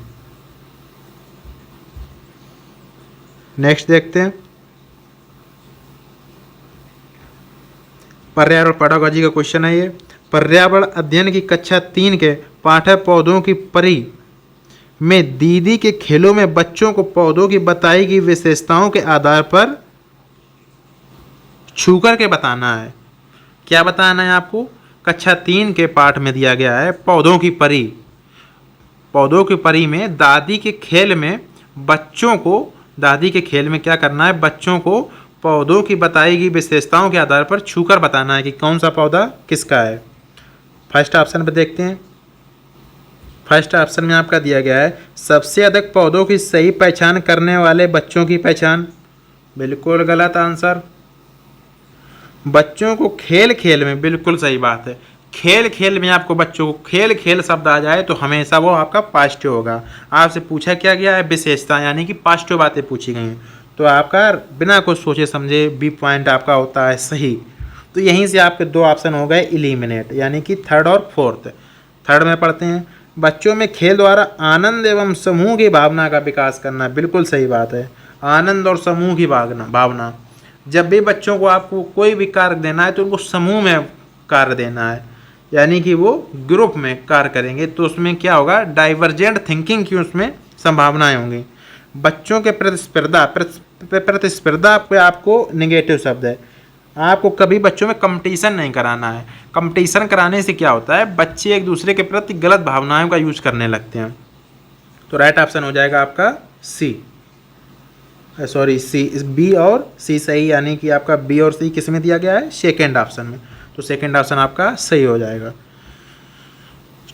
नेक्स्ट देखते हैं पर्यावरण पेडागॉजी का क्वेश्चन है ये। पर्यावरण अध्ययन की कक्षा 3 के पाठ्य पौधों की परी में दीदी के खेलों में बच्चों को पौधों की बताई गई विशेषताओं के आधार पर छू करके बताना है। क्या बताना है आपको? कक्षा 3 के पाठ में दिया गया है पौधों की परी। पौधों की परी में दादी के खेल में बच्चों को, दादी के खेल में क्या करना है, बच्चों को पौधों की बताई गई विशेषताओं के आधार पर छूकर बताना है कि कौन सा पौधा किसका है। फर्स्ट ऑप्शन पर देखते हैं। फर्स्ट ऑप्शन में आपका दिया गया है सबसे अधिक पौधों की सही पहचान करने वाले बच्चों की पहचान। बिल्कुल गलत आंसर। बच्चों को खेल खेल में, बिल्कुल सही बात है, खेल खेल में आपको बच्चों को खेल खेल शब्द आ जाए तो हमेशा वो आपका पॉजिटिव होगा। आपसे पूछा क्या गया है? विशेषता, यानी कि पॉजिटिव बातें पूछी गई हैं तो आपका बिना कुछ सोचे समझे बी पॉइंट आपका होता है सही। तो यहीं से आपके 2 ऑप्शन हो गए इलिमिनेट, यानी कि थर्ड और फोर्थ। थर्ड में पढ़ते हैं बच्चों में खेल द्वारा आनंद एवं समूह की भावना का विकास करना। बिल्कुल सही बात है, आनंद और समूह की भावना। जब भी बच्चों को आपको कोई भी कार्य देना है तो उनको समूह में कार्य देना है, यानी कि वो ग्रुप में कार्य करेंगे तो उसमें क्या होगा, डाइवर्जेंट थिंकिंग की उसमें संभावनाएं होंगी। बच्चों के प्रतिस्पर्धा पे आपको निगेटिव शब्द है। आपको कभी बच्चों में कंपटीशन नहीं कराना है। कंपटीशन कराने से क्या होता है, बच्चे एक दूसरे के प्रति गलत भावनाओं का यूज करने लगते हैं। तो राइट ऑप्शन हो जाएगा आपका सी, सॉरी सी, बी और सी सही, यानी कि आपका बी और सी किस में दिया गया है, सेकेंड ऑप्शन में। तो सेकेंड ऑप्शन आपका सही हो जाएगा।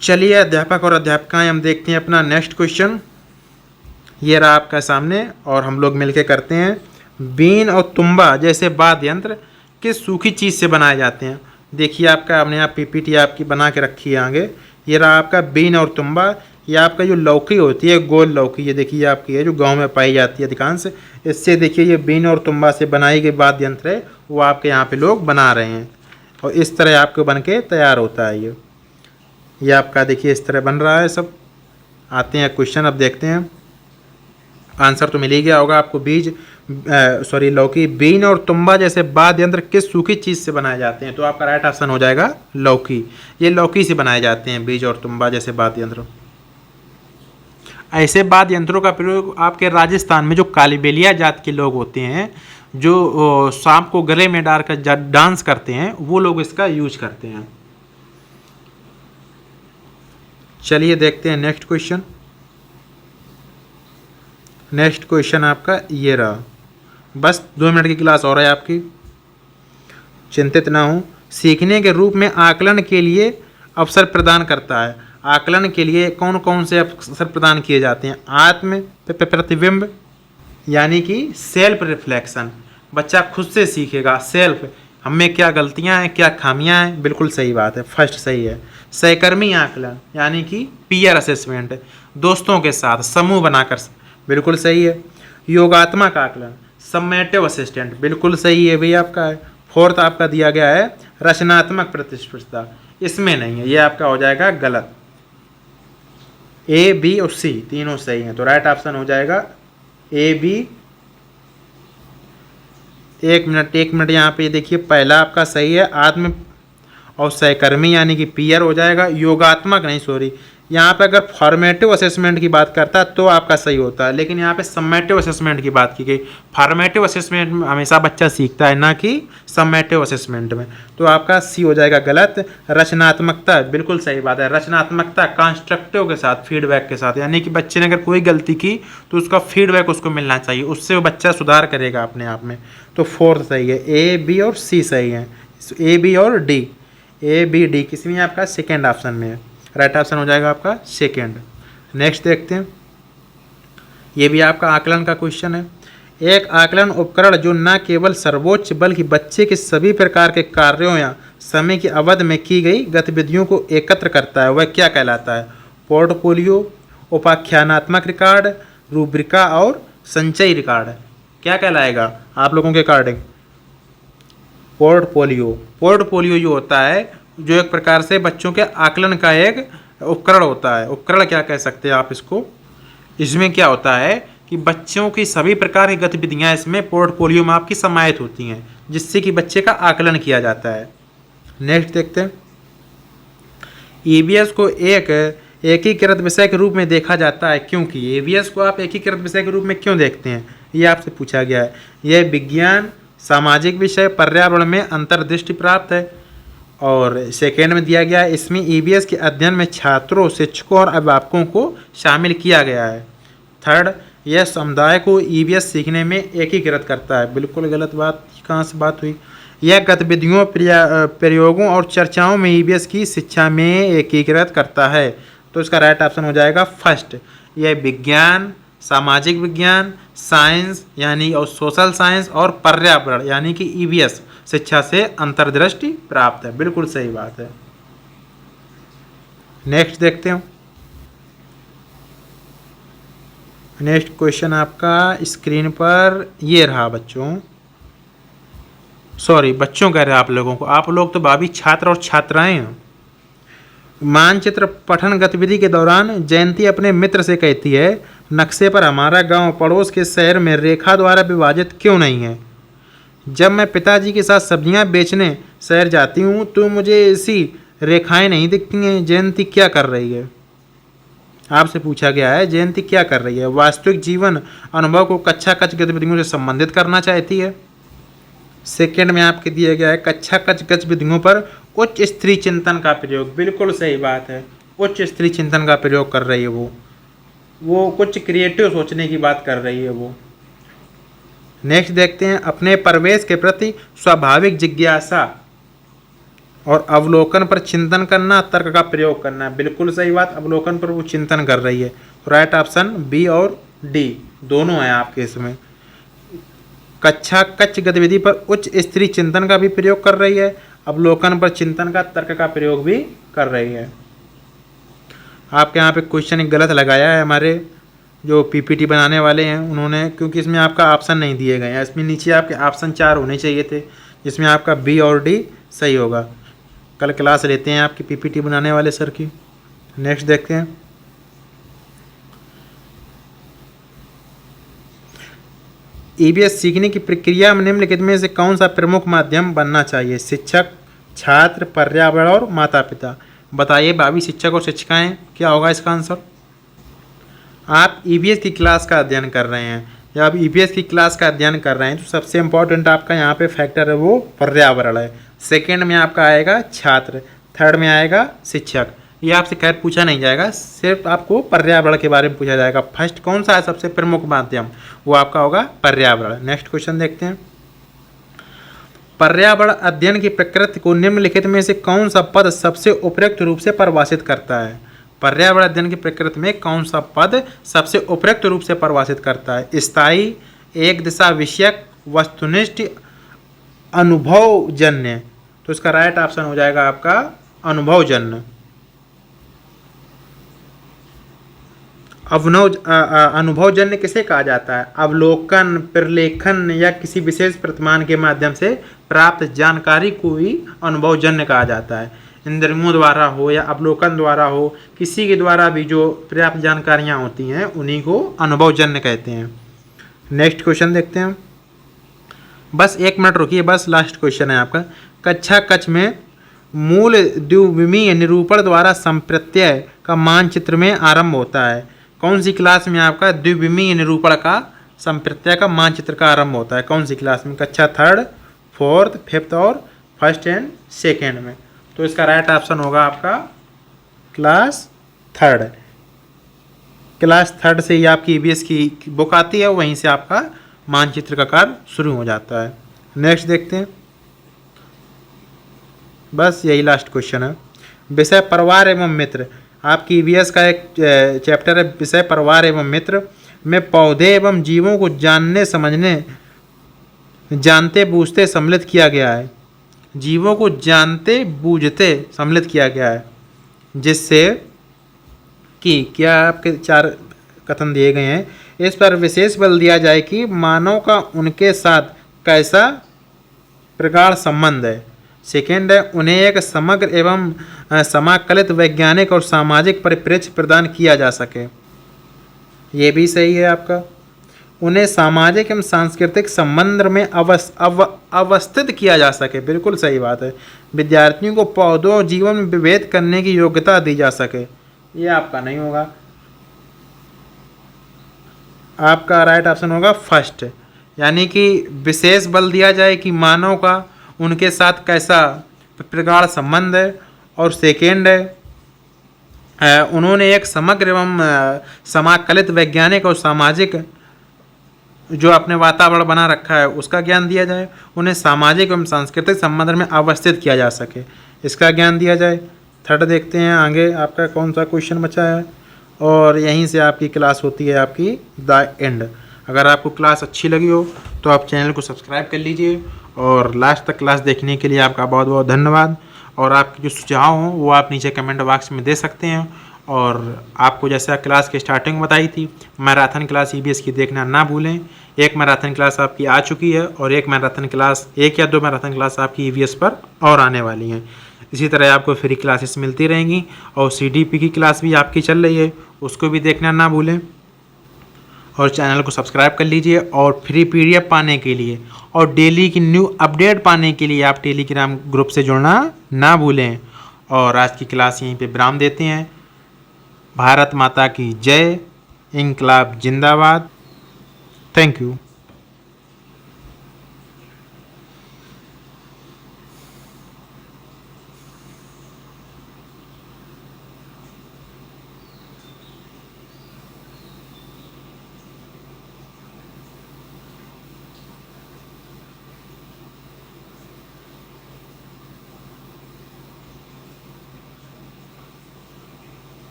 चलिए अध्यापक और अध्यापिकाएं हम देखते हैं अपना नेक्स्ट क्वेश्चन। ये रहा आपका सामने और हम लोग मिलके करते हैं। बीन और तुम्बा जैसे वाद्य यंत्र किस सूखी चीज़ से बनाए जाते हैं? देखिए आपका हमने यहाँ पीपीटी आपकी बना के रखी है आगे। ये रहा आपका बीन और तुम्बा। ये आपका जो लौकी होती है, गोल लौकी, ये देखिए आपकी है जो गांव में पाई जाती है अधिकांश। इससे देखिए ये बीन और तुम्बा से बनाई गई वाद्य यंत्र है, वो आपके यहाँ पे लोग बना रहे हैं और इस तरह आपको बन के तैयार होता है। ये आपका देखिए इस तरह बन रहा है सब। आते हैं क्वेश्चन, अब देखते हैं। आंसर तो मिल ही गया होगा आपको। लौकी, बीन और तुम्बा जैसे वाद्य यंत्र किस सूखी चीज़ से बनाए जाते हैं? तो आपका राइट ऑप्शन हो जाएगा लौकी। ये लौकी से बनाए जाते हैं बीज और तुम्बा जैसे वाद्य यंत्र। ऐसे वाद्य यंत्रों का प्रयोग आपके राजस्थान में जो कालीबेलिया जात के लोग होते हैं, जो सांप को गले में डालकर डांस करते हैं, वो लोग इसका यूज करते हैं। चलिए देखते हैं नेक्स्ट क्वेश्चन। नेक्स्ट क्वेश्चन आपका ये रहा। बस 2 मिनट की क्लास और है आपकी, चिंतित ना हो। सीखने के रूप में आकलन के लिए अवसर प्रदान करता है। आकलन के लिए कौन कौन से अवसर प्रदान किए जाते हैं? आत्म प्रतिबिंब, यानी कि सेल्फ रिफ्लेक्शन, बच्चा खुद से सीखेगा। सेल्फ, हमें क्या गलतियां हैं, क्या खामियां हैं, बिल्कुल सही बात है, फर्स्ट सही है। सहकर्मी आकलन, यानी कि पीयर असेसमेंट, दोस्तों के साथ समूह बनाकर, बिल्कुल सही है। योगात्मक आकलन, समेटिव असिस्टेंट, बिल्कुल सही है भैया आपका है। फोर्थ आपका दिया गया है रचनात्मक प्रतिस्पर्धा, इसमें नहीं है, ये आपका हो जाएगा गलत। ए, बी और सी तीनों सही हैं, तो राइट ऑप्शन हो जाएगा ए, बी। एक मिनट यहाँ पे देखिए, पहला आपका सही है आत्म और सहकर्मी, यानी कि पीयर हो जाएगा। योगात्मक नहीं, सॉरी, यहाँ पे अगर फॉर्मेटिव असेसमेंट की बात करता तो आपका सही होता है, लेकिन यहाँ पे समेटिव असेसमेंट की बात की गई। फॉर्मेटिव असेसमेंट में हमेशा बच्चा सीखता है, ना कि समेटिव असेसमेंट में, तो आपका सी हो जाएगा गलत। रचनात्मकता, बिल्कुल सही बात है। रचनात्मकता कंस्ट्रक्टिव के साथ, फीडबैक के साथ, यानी कि बच्चे ने अगर कोई गलती की तो उसका फीडबैक उसको मिलना चाहिए, उससे वो बच्चा सुधार करेगा अपने आप में। तो फोर्थ सही है, ए, बी और सी सही है। ए, बी और डी, ए, बी, डी किसी में आपका सेकेंड ऑप्शन में है, राइट ऑप्शन हो जाएगा आपका सेकेंड। नेक्स्ट देखते हैं, ये भी आपका आकलन का क्वेश्चन है। एक आकलन उपकरण जो न केवल सर्वोच्च बल्कि बच्चे के सभी प्रकार के कार्यों या समय की अवधि में की गई गतिविधियों को एकत्र करता है, वह क्या कहलाता है? पोर्टफोलियो, उपाख्यानात्मक रिकॉर्ड, रूब्रिका और संचयी रिकॉर्ड। क्या कहलाएगा आप लोगों के अकॉर्डिंग? पोर्टफोलियो। पोर्टफोलियो जो होता है, जो एक प्रकार से बच्चों के आकलन का एक उपकरण होता है। उपकरण क्या कह सकते हैं आप इसको? इसमें क्या होता है कि बच्चों की सभी प्रकार की गतिविधियां इसमें पोर्टफोलियो में आपकी समाहित होती हैं, जिससे कि बच्चे का आकलन किया जाता है। नेक्स्ट देखते हैं। ईवीएस को एक एकीकृत विषय के रूप में देखा जाता है, क्योंकि ईवीएस को आप एकीकृत विषय के रूप में क्यों देखते हैं, ये आपसे पूछा गया है। यह विज्ञान, सामाजिक विषय, पर्यावरण में अंतर्दृष्टि प्राप्त है। और सेकेंड में दिया गया है, इसमें ईवीएस के अध्ययन में छात्रों, शिक्षकों और अभिभावकों को शामिल किया गया है। थर्ड, यह समुदाय को ईवीएस सीखने में एकीकृत करता है। बिल्कुल गलत बात, कहाँ से बात हुई? यह गतिविधियों, प्रयोगों और चर्चाओं में ईवीएस की शिक्षा में एकीकृत करता है। तो इसका राइट ऑप्शन हो जाएगा फर्स्ट। यह विज्ञान, सामाजिक विज्ञान, साइंस यानी और सोशल साइंस और पर्यावरण यानी कि ईवीएस शिक्षा से अंतर्दृष्टि प्राप्त है। बिल्कुल सही बात है। नेक्स्ट देखते हैं। नेक्स्ट क्वेश्चन आपका स्क्रीन पर ये रहा बच्चों, सॉरी बच्चों कह रहे हैं आप लोगों को, आप लोग तो भाभी छात्र और छात्राएं हैं। मानचित्र पठन गतिविधि के दौरान जयंती अपने मित्र से कहती है, नक्शे पर हमारा गांव पड़ोस के शहर में रेखा द्वारा विभाजित क्यों नहीं है? जब मैं पिताजी के साथ सब्जियां बेचने शहर जाती हूँ तो मुझे ऐसी रेखाएं नहीं दिखती हैं। जयंती क्या कर रही है? आपसे पूछा गया है जयंती क्या कर रही है? वास्तविक जीवन अनुभव को कक्षा कक्ष गतिविधियों से संबंधित करना चाहती है। सेकेंड में आपके दिया गया है कक्षा कक्ष गतिविधियों पर उच्च स्त्री चिंतन का प्रयोग। बिल्कुल सही बात है, उच्च स्त्री चिंतन का प्रयोग कर रही है वो कुछ क्रिएटिव सोचने की बात कर रही है वो। नेक्स्ट देखते हैं। अपने परिवेश के प्रति स्वाभाविक जिज्ञासा और अवलोकन पर चिंतन करना, तर्क का प्रयोग करना। बिल्कुल सही बात, अवलोकन पर वो चिंतन कर रही है। तो राइट ऑप्शन बी और डी दोनों है आपके इसमें। कक्षा कक्ष गतिविधि पर उच्च स्त्री चिंतन का भी प्रयोग कर रही है, अवलोकन पर चिंतन का, तर्क का प्रयोग भी कर रही है। आपके यहाँ पे क्वेश्चन एक गलत लगाया है हमारे जो पीपीटी बनाने वाले हैं उन्होंने, क्योंकि इसमें आपका ऑप्शन नहीं दिए गए हैं। इसमें नीचे आपके ऑप्शन 4 होने चाहिए थे, जिसमें आपका बी और डी सही होगा। कल क्लास लेते हैं आपकी पीपीटी बनाने वाले सर की। नेक्स्ट देखते हैं। ईवीएस सीखने की प्रक्रिया में निम्नलिखित में से कौन सा प्रमुख माध्यम बनना चाहिए? शिक्षक, छात्र, पर्यावरण और माता पिता। बताइए भाभी, शिक्षक और शिक्षिकाएं, क्या होगा इसका आंसर? आप ईवीएस की क्लास का अध्ययन कर रहे हैं, जब आप ईवीएस की क्लास का अध्ययन कर रहे हैं तो सबसे इंपॉर्टेंट आपका यहाँ पे फैक्टर है वो पर्यावरण है। सेकेंड में आपका आएगा छात्र, थर्ड में आएगा शिक्षक। ये आपसे खैर पूछा नहीं जाएगा, सिर्फ आपको पर्यावरण के बारे में पूछा जाएगा। फर्स्ट कौन सा है सबसे प्रमुख माध्यम, वो आपका होगा पर्यावरण। नेक्स्ट क्वेश्चन देखते हैं। पर्यावरण अध्ययन की प्रकृति को निम्नलिखित में से कौन सा पद सबसे उपयुक्त रूप से परिभाषित करता है? पर्यावरण अध्ययन की प्रकृति में कौन सा पद सबसे उपयुक्त रूप से परिभाषित करता है? स्थायी, एक दिशा विषयक, वस्तुनिष्ठ, अनुभवजन्य। तो इसका राइट ऑप्शन हो जाएगा आपका अनुभवजन्य। अनुभवजन्य किसे कहा जाता है? अवलोकन, प्रलेखन या किसी विशेष प्रतिमान के माध्यम से प्राप्त जानकारी को ही अनुभवजन्य कहा जाता है। इंद्रियों द्वारा हो या अवलोकन द्वारा हो, किसी के द्वारा भी जो पर्याप्त जानकारियाँ होती हैं उन्हीं को अनुभवजन्य कहते हैं। नेक्स्ट क्वेश्चन देखते हैं। बस 1 मिनट रुकिए, बस लास्ट क्वेश्चन है आपका। कक्षा कक्ष में मूल द्विविमीय निरूपण द्वारा संप्रत्यय का मानचित्र में आरंभ होता है। कौन सी क्लास में आपका द्विविमीय निरूपण का संप्रत्यय का मानचित्र का आरंभ होता है? कौन सी क्लास में? कक्षा 3rd, 4th, 5th और 1st एंड 2nd में। तो इसका राइट ऑप्शन होगा आपका क्लास 3rd। क्लास 3rd से ही आपकी ईवीएस की बुक आती है, वहीं से आपका मानचित्र का कार्य शुरू हो जाता है। नेक्स्ट देखते हैं। बस यही लास्ट क्वेश्चन है। विषय परिवार एवं मित्र। आपकी ईवीएस का एक चैप्टर है विषय परिवार एवं मित्र। में पौधे एवं जीवों को जानते बूझते सम्मिलित किया गया है। जीवों को जानते बूझते सम्मिलित किया गया है, जिससे कि क्या आपके 4 कथन दिए गए हैं, इस पर विशेष बल दिया जाए कि मानव का उनके साथ कैसा प्रगाढ़ संबंध है। सेकेंड है, उन्हें एक समग्र एवं समाकलित वैज्ञानिक और सामाजिक परिप्रेक्ष्य प्रदान किया जा सके। ये भी सही है आपका। उन्हें सामाजिक एवं सांस्कृतिक संबंध में अवस्थित किया जा सके। बिल्कुल सही बात है। विद्यार्थियों को पौधों और जीवन में विभेद करने की योग्यता दी जा सके। ये आपका नहीं होगा, आपका राइट ऑप्शन होगा फर्स्ट, यानी कि विशेष बल दिया जाए कि मानव का उनके साथ कैसा प्रगाढ़ संबंध है। और सेकेंड है, उन्होंने एक समग्र एवं समाकलित वैज्ञानिक और सामाजिक जो अपने वातावरण बना रखा है उसका ज्ञान दिया जाए। उन्हें सामाजिक एवं सांस्कृतिक संबंध में अवस्थित किया जा सके, इसका ज्ञान दिया जाए। थर्ड देखते हैं आगे आपका कौन सा क्वेश्चन बचा है, और यहीं से आपकी क्लास होती है आपकी द एंड। अगर आपको क्लास अच्छी लगी हो तो आप चैनल को सब्सक्राइब कर लीजिए, और लास्ट तक क्लास देखने के लिए आपका बहुत बहुत धन्यवाद। और आपके जो सुझाव हों वो आप नीचे कमेंट बॉक्स में दे सकते हैं। और आपको जैसा क्लास की स्टार्टिंग में बताई थी, मैराथन क्लास ईबीएस की देखना ना भूलें। एक मैराथन क्लास आपकी आ चुकी है, और एक या 2 मैराथन क्लास आपकी ईवीएस पर और आने वाली हैं। इसी तरह आपको फ्री क्लासेस मिलती रहेंगी, और सीडीपी की क्लास भी आपकी चल रही है, उसको भी देखना ना भूलें। और चैनल को सब्सक्राइब कर लीजिए, और फ्री पीडीएफ पाने के लिए और डेली की न्यू अपडेट पाने के लिए आप टेलीग्राम ग्रुप से जुड़ना ना भूलें। और आज की क्लास यहीं पे विराम देते हैं। भारत माता की जय, इंकलाब जिंदाबाद। Thank you.